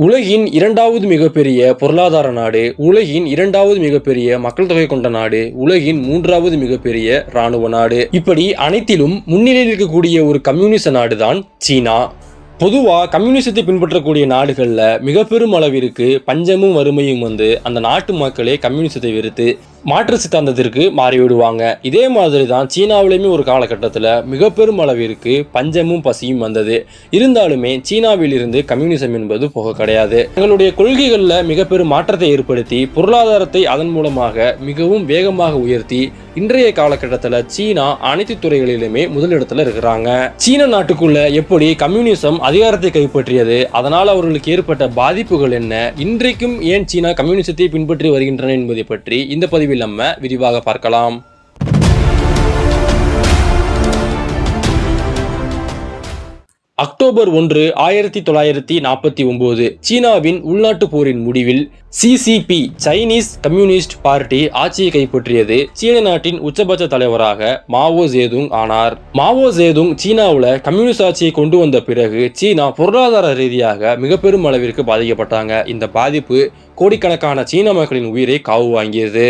உலகின் இரண்டாவது மிகப்பெரிய பொருளாதார நாடு, உலகின் இரண்டாவது மிகப்பெரிய மக்கள் தொகை கொண்ட நாடு, உலகின் மூன்றாவது மிகப்பெரிய இராணுவ நாடு. இப்படி அனைத்திலும் முன்னிலையில் இருக்கக்கூடிய ஒரு கம்யூனிச நாடுதான் சீனா. பொதுவாக கம்யூனிசத்தை பின்பற்றக்கூடிய நாடுகளில் மிக பெரும் அளவிற்கு பஞ்சமும் வறுமையும் அந்த நாட்டு மக்களே கம்யூனிசத்தை வெறுத்து மாற்று சித்தாந்தத்திற்கு மாறிவிடுவாங்க. இதே மாதிரி தான் சீனாவிலையுமே ஒரு காலகட்டத்தில் மிக பெரும் அளவிற்கு பஞ்சமும் பசியும் வந்தது. இருந்தாலுமே சீனாவில் இருந்து கம்யூனிசம் என்பது போக கிடையாது. தங்களுடைய கொள்கைகளில் மிக பெரும் மாற்றத்தை ஏற்படுத்தி பொருளாதாரத்தை அதன் மூலமாக மிகவும் வேகமாக உயர்த்தி இன்றைய காலகட்டத்தில் சீனா அனைத்து துறைகளிலுமே முதலிடத்துல இருக்கிறாங்க. சீன நாட்டுக்குள்ள எப்படி கம்யூனிசம் அதிகாரத்தை கைப்பற்றியது, அதனால் அவர்களுக்கு ஏற்பட்ட பாதிப்புகள் என்ன, இன்றைக்கும் ஏன் சீனா கம்யூனிசத்தை பின்பற்றி வருகின்றன என்பதை பற்றி இந்த பதிவில் நம்ம விரிவாக பார்க்கலாம். அக்டோபர் 1, 1949 சீனாவின் உள்நாட்டு போரின் முடிவில் சிசிபி சைனீஸ் கம்யூனிஸ்ட் பார்ட்டி ஆட்சியை கைப்பற்றியது. சீன நாட்டின் உச்சபட்ச தலைவராக மாவோ சேதுங் ஆனார். மாவோ சேதுங் சீனாவில் கம்யூனிஸ்ட் ஆட்சியை கொண்டு வந்த பிறகு சீனா பொருளாதார ரீதியாக மிக பெரும் அளவிற்கு பாதிக்கப்பட்டாங்க. இந்த பாதிப்பு கோடிக்கணக்கான சீன மக்களின் உயிரை காவு வாங்கியது.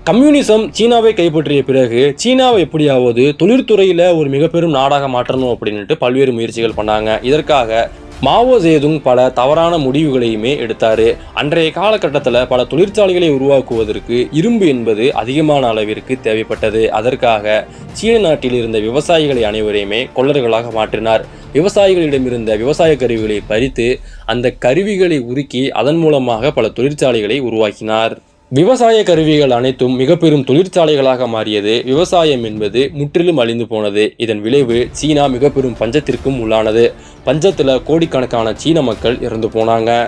கம்யூனிசம் சீனாவை கைப்பற்றிய பிறகு சீனாவை எப்படியாவது தொழிற்துறையில் ஒரு மிக பெரும் நாடாக மாற்றணும் அப்படின்ட்டு பல்வேறு முயற்சிகள் பண்ணாங்க. இதற்காக மாவோ சேதுங் பல தவறான முடிவுகளையுமே எடுத்தாரு. அன்றைய காலகட்டத்தில் பல தொழிற்சாலைகளை உருவாக்குவதற்கு இரும்பு என்பது அதிகமான அளவிற்கு தேவைப்பட்டது. அதற்காக சீன நாட்டில் இருந்த விவசாயிகளை அனைவரையுமே கொள்ளர்களாக மாற்றினார். விவசாயிகளிடமிருந்த விவசாய கருவிகளை பறித்து அந்த கருவிகளை உருக்கி அதன் மூலமாக பல தொழிற்சாலைகளை உருவாக்கினார். விவசாய கருவிகள் அனைத்தும் மிக பெரும் தொழிற்சாலைகளாக மாறியது. விவசாயம் என்பது முற்றிலும் அழிந்து போனது. இதன் விளைவு சீனா மிக பெரும் பஞ்சத்திற்கும் உள்ளானது. பஞ்சத்தில் கோடிக்கணக்கான சீன மக்கள் இறந்து போனாங்க.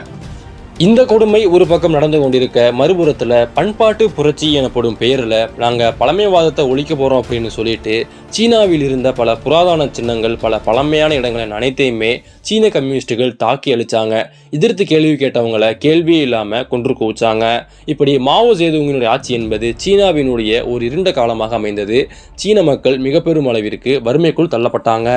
இந்த கொடுமை ஒரு பக்கம் நடந்து கொண்டிருக்க, மறுபுறத்தில் பண்பாட்டு புரட்சி எனப்படும் பெயரில் நாங்கள் பழமைவாதத்தை ஒழிக்க போகிறோம் அப்படின்னு சொல்லிட்டு சீனாவில் இருந்த பல புராதன சின்னங்கள், பல பழமையான இடங்களின் அனைத்தையுமே சீன கம்யூனிஸ்டுகள் தாக்கி அழிச்சாங்க. எதிர்த்து கேள்வி கேட்டவங்களை கேள்வியே இல்லாமல் கொன்று குவிச்சாங்க. இப்படி மாவோ சேதுங்கினுடைய ஆட்சி என்பது சீனாவினுடைய ஒரு இருண்ட காலமாக அமைந்தது. சீன மக்கள் மிக பெரும் அளவிற்கு வறுமைக்குள் தள்ளப்பட்டாங்க.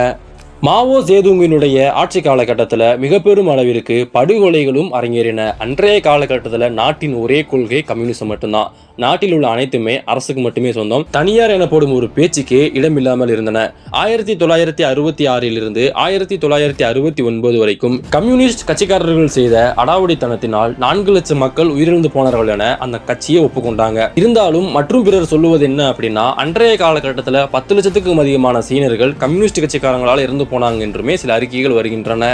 மாவோ சேதுங்கினுடைய ஆட்சி காலகட்டத்தில் மிக பெரும் அளவிற்கு படுகொலைகளும் அரங்கேறின. அன்றைய காலகட்டத்தில் நாட்டின் ஒரே கொள்கை கம்யூனிசம் மட்டும்தான். நாட்டில் உள்ள அனைத்துமே அரசுக்கு மட்டுமே சொந்தம். தனியார் எனப்படும் ஒரு பேச்சுக்கு இடமில்லாமல் இருந்தன. 1966 இருந்து 1969 வரைக்கும் கம்யூனிஸ்ட் கட்சிக்காரர்கள் செய்த அடாவடித்தனத்தினால் 4 லட்சம் மக்கள் உயிரிழந்து போனார்கள் என அந்த கட்சியை ஒப்புக்கொண்டாங்க. இருந்தாலும் மற்றும் பிறர் சொல்லுவது என்ன அப்படின்னா, அன்றைய காலகட்டத்தில் 10 லட்சத்துக்கும் அதிகமான சீனர்கள் கம்யூனிஸ்ட் கட்சிக்காரங்களால் இறந்து போனாங்க என்றுமே சில அறிக்கைகள் வருகின்றன.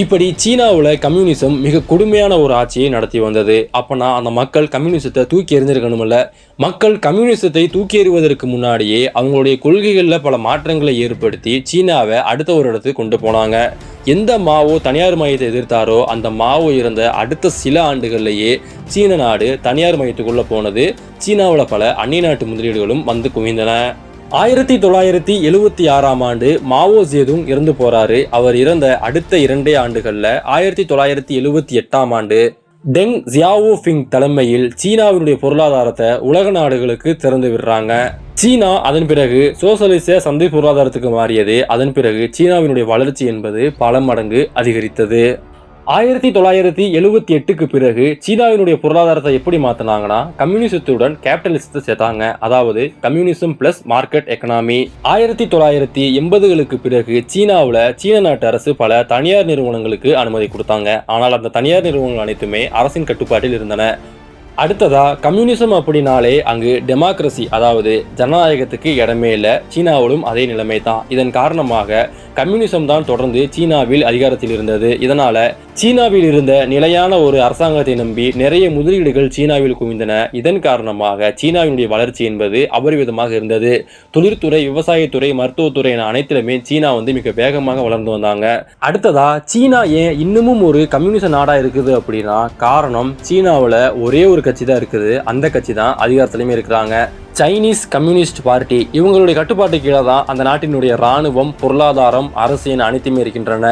இப்படி சீனாவில் கம்யூனிசம் மிக கொடுமையான ஒரு ஆட்சியை நடத்தி வந்தது. அப்பனா அந்த மக்கள் கம்யூனிசத்தை தூக்கி எறிஞ்சிருக்கணும்ல. மக்கள் கம்யூனிசத்தை தூக்கி எறிவதற்கு முன்னாடியே அவங்களுடைய கொள்கைகளில் பல மாற்றங்களை ஏற்படுத்தி சீனாவை அடுத்த ஒரு இடத்துக்கு கொண்டு போனாங்க. எந்த மாவோ தனியார் மையத்தை எதிர்த்தாரோ அந்த மாவோ இருந்த அடுத்த சில ஆண்டுகள்லேயே சீன நாடு தனியார் மையத்துக்குள்ளே போனது. சீனாவில் பல அந்நிய நாட்டு முதலீடுகளும் வந்து குவிந்தன. 1976 ஆண்டு மாவோ சேதுங் இறந்து போறாரு. அவர் இறந்த அடுத்த 2 ஆண்டுகள்ல 1978 ஆண்டு டெங் ஜியாவோபிங் தலைமையில் சீனாவினுடைய பொருளாதாரத்தை உலக நாடுகளுக்கு திறந்து விடுறாங்க. சீனா அதன் பிறகு சோசலிச சந்தை பொருளாதாரத்துக்கு மாறியது. அதன் பிறகு சீனாவினுடைய வளர்ச்சி என்பது பல மடங்கு அதிகரித்தது. 1978க்கு பிறகு சீனாவினுடைய பொருளாதாரத்தை எப்படி மாத்தினாங்கன்னா, கம்யூனிசத்துடன் கேபிட்டலிசத்தை சேர்த்தாங்க. அதாவது கம்யூனிசம் பிளஸ் மார்க்கெட் எக்கனாமி. 1980களுக்கு பிறகு சீனாவில் சீன நாட்டு அரசு பல தனியார் நிறுவனங்களுக்கு அனுமதி கொடுத்தாங்க. ஆனால் அந்த தனியார் நிறுவனங்கள் அனைத்துமே அரசின் கட்டுப்பாட்டில் இருந்தன. அடுத்ததா கம்யூனிசம் அப்படின்னாலே அங்கு டெமோக்ரஸி, அதாவது ஜனநாயகத்துக்கு இடமே இல்லை. சீனாவிலும் அதே நிலைமை தான். இதன் காரணமாக கம்யூனிசம் தான் தொடர்ந்து சீனாவில் அதிகாரத்தில் இருந்தது. இதனால சீனாவில் இருந்த நிலையான ஒரு அரசாங்கத்தை நம்பி நிறைய முதலீடுகள் சீனாவில் குவிந்தன. இதன் காரணமாக சீனாவினுடைய வளர்ச்சி என்பது அபரிவிதமாக இருந்தது. தொழிற்துறை, விவசாயத்துறை, மருத்துவத்துறை என அனைத்திலுமே சீனா மிக வேகமாக வளர்ந்து வந்தாங்க. அடுத்ததா சீனா ஏன் இன்னமும் ஒரு கம்யூனிச நாடா இருக்குது அப்படின்னா, காரணம் சீனாவில் ஒரே ஒரு கட்சி தான் இருக்குது. அந்த கட்சி தான் அதிகாரத்திலுமே இருக்கிறாங்க. Chinese communist party. இவங்களுடைய கட்டுப்பாட்டு கீழே தான் அந்த நாட்டினுடைய இராணுவம், பொருளாதாரம், அரசியல் அனைத்துமே இருக்கின்றன.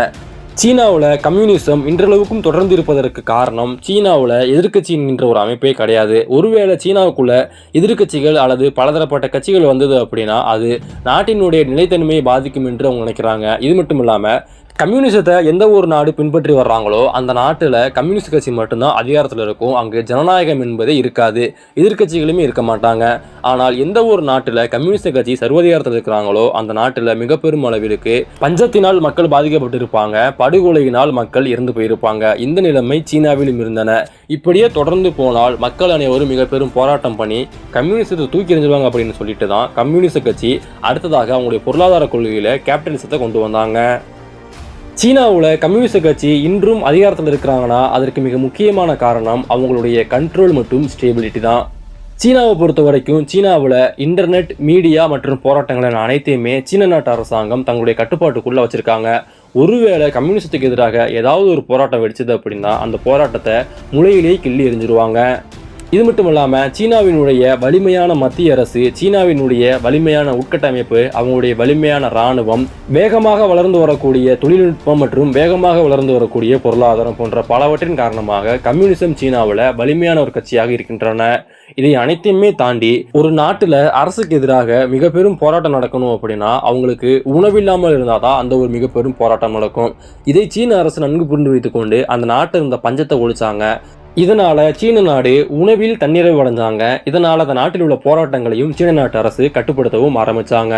சீனாவில் கம்யூனிசம் இன்றளவுக்கும் தொடர்ந்து இருப்பதற்கு காரணம், சீனாவில் எதிர்க்கட்சி என்கின்ற ஒரு அமைப்பே கிடையாது. ஒருவேளை சீனாவுக்குள்ள எதிர்க்கட்சிகள் அல்லது பலதரப்பட்ட கட்சிகள் வந்தது அப்படின்னா அது நாட்டினுடைய நிலைத்தன்மையை பாதிக்கும் என்று அவங்க நினைக்கிறாங்க. இது மட்டும் இல்லாமல் கம்யூனிசத்தை எந்த ஒரு நாடு பின்பற்றி வர்றாங்களோ அந்த நாட்டில் கம்யூனிஸ்ட் கட்சி மட்டும்தான் அதிகாரத்தில் இருக்கும். அங்கு ஜனநாயகம் என்பதே இருக்காது, எதிர்கட்சிகளுமே இருக்க மாட்டாங்க. ஆனால் எந்த ஒரு நாட்டில் கம்யூனிஸ்ட் கட்சி சர்வதிகாரத்தில் இருக்கிறாங்களோ அந்த நாட்டில் மிக பெரும் அளவிற்கு பஞ்சத்தினால் மக்கள் பாதிக்கப்பட்டு இருப்பாங்க, படுகொலையினால் மக்கள் இறந்து போயிருப்பாங்க. இந்த நிலைமை சீனாவிலும் இருந்தன. இப்படியே தொடர்ந்து போனால் மக்கள் அனைவரும் மிக பெரும் போராட்டம் பண்ணி கம்யூனிசத்தை தூக்கி எறிஞ்சிருவாங்க அப்படின்னு சொல்லிட்டு தான் கம்யூனிஸ்ட் கட்சி அடுத்ததாக அவங்களுடைய பொருளாதார கொள்கையில கேபிட்டலிசத்தை கொண்டு வந்தாங்க. சீனாவில் கம்யூனிஸ்ட் கட்சி இன்றும் அதிகாரத்தில் இருக்கிறாங்கன்னா அதற்கு மிக முக்கியமான காரணம் அவங்களுடைய கண்ட்ரோல் மற்றும் ஸ்டேபிலிட்டி தான். சீனாவை பொறுத்த வரைக்கும் சீனாவில் இன்டர்நெட், மீடியா மற்றும் போராட்டங்கள் அனைத்தையுமே சீன நாட்டு அரசாங்கம் தங்களுடைய கட்டுப்பாட்டுக்குள்ளே வச்சுருக்காங்க. ஒருவேளை கம்யூனிஸ்டுக்கு எதிராக ஏதாவது ஒரு போராட்டம் வெடிச்சது அப்படின்னா அந்த போராட்டத்தை முளையிலேயே கிள்ளி எறிஞ்சிருவாங்க. இது மட்டும் இல்லாமல் சீனாவினுடைய வலிமையான மத்திய அரசு, சீனாவினுடைய வலிமையான உட்கட்டமைப்பு, அவங்களுடைய வலிமையான இராணுவம், வேகமாக வளர்ந்து வரக்கூடிய தொழில்நுட்பம் மற்றும் வேகமாக வளர்ந்து வரக்கூடிய பொருளாதாரம் போன்ற பலவற்றின் காரணமாக கம்யூனிசம் சீனாவில் வலிமையான ஒரு கட்சியாக இருக்கின்றன. இதை அனைத்தையுமே தாண்டி ஒரு நாட்டில் அரசுக்கு எதிராக மிக பெரும் போராட்டம் நடக்கணும் அப்படின்னா அவங்களுக்கு உணவில்லாமல் இருந்தால் தான் அந்த ஒரு மிக பெரும் போராட்டம் நடக்கும். இதை சீன அரசு நன்கு புரிந்து வைத்துக்கொண்டு அந்த நாட்டில் இருந்த பஞ்சத்தை ஒழிச்சாங்க. இதனால சீன நாடு உணவில் தன்னிறைவு அடைஞ்சாங்க. இதனால அந்த நாட்டில் உள்ள போராட்டங்களையும் சீன நாட்டு அரசு கட்டுப்படுத்தவும் ஆரம்பிச்சாங்க.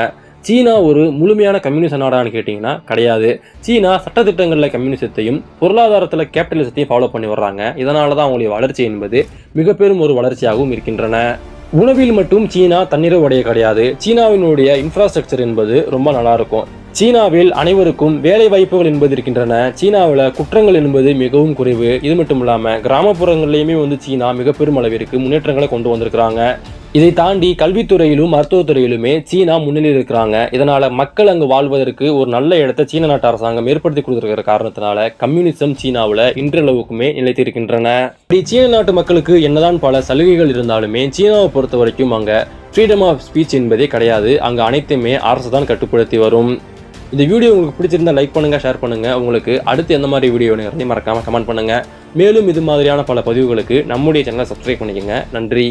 சீனா ஒரு முழுமையான கம்யூனிஸ்ட் நாடான்னு கேட்டிங்கன்னா கிடையாது. சீனா சட்டத்திட்டங்களில் கம்யூனிசத்தையும் பொருளாதாரத்தில் கேபிட்டலிசத்தையும் ஃபாலோ பண்ணி வர்றாங்க. இதனால தான் அவங்களுடைய வளர்ச்சி என்பது மிக பெரும் ஒரு வளர்ச்சியாகவும் இருக்கின்றன. உணவில் மட்டும் சீனா தன்னிறைவு அடைய கிடையாது. சீனாவினுடைய இன்ஃப்ராஸ்ட்ரக்சர் என்பது ரொம்ப நல்லா இருக்கும். சீனாவில் அனைவருக்கும் வேலை வாய்ப்புகள் என்பது இருக்கின்றன. சீனாவில் குற்றங்கள் என்பது மிகவும் குறைவு. இது மட்டும் இல்லாமல் கிராமப்புறங்கள்லையுமே சீனா மிக பெரும் அளவிற்கு முன்னேற்றங்களை கொண்டு வந்திருக்கிறாங்க. இதை தாண்டி கல்வித்துறையிலும் மருத்துவத்துறையிலுமே சீனா முன்னிலையில் இருக்கிறாங்க. இதனால மக்கள் அங்கு வாழ்வதற்கு ஒரு நல்ல இடத்தை சீன நாட்டு அரசாங்கம் ஏற்படுத்தி கொடுத்திருக்கிற காரணத்தினால கம்யூனிசம் சீனாவில் இன்றளவுக்குமே நிலைத்திருக்கின்றன. இப்படி சீன நாட்டு மக்களுக்கு என்னதான் பல சலுகைகள் இருந்தாலுமே சீனாவை பொறுத்த வரைக்கும் அங்க ஃப்ரீடம் ஆஃப் ஸ்பீச் என்பதே கிடையாது. அங்க அனைத்துமே அரசு தான் கட்டுப்படுத்தி வரும். இந்த வீடியோ உங்களுக்கு பிடிச்சிருந்தா லைக் பண்ணுங்க, ஷேர் பண்ணுங்க. உங்களுக்கு அடுத்து எந்த மாதிரி வீடியோ வேணும் மறக்காம கமெண்ட் பண்ணுங்க. மேலும் இது மாதிரியான பல பதிவுகளுக்கு நம்முடைய சேனலை சப்ஸ்கிரைப் பண்ணிக்கங்க. நன்றி.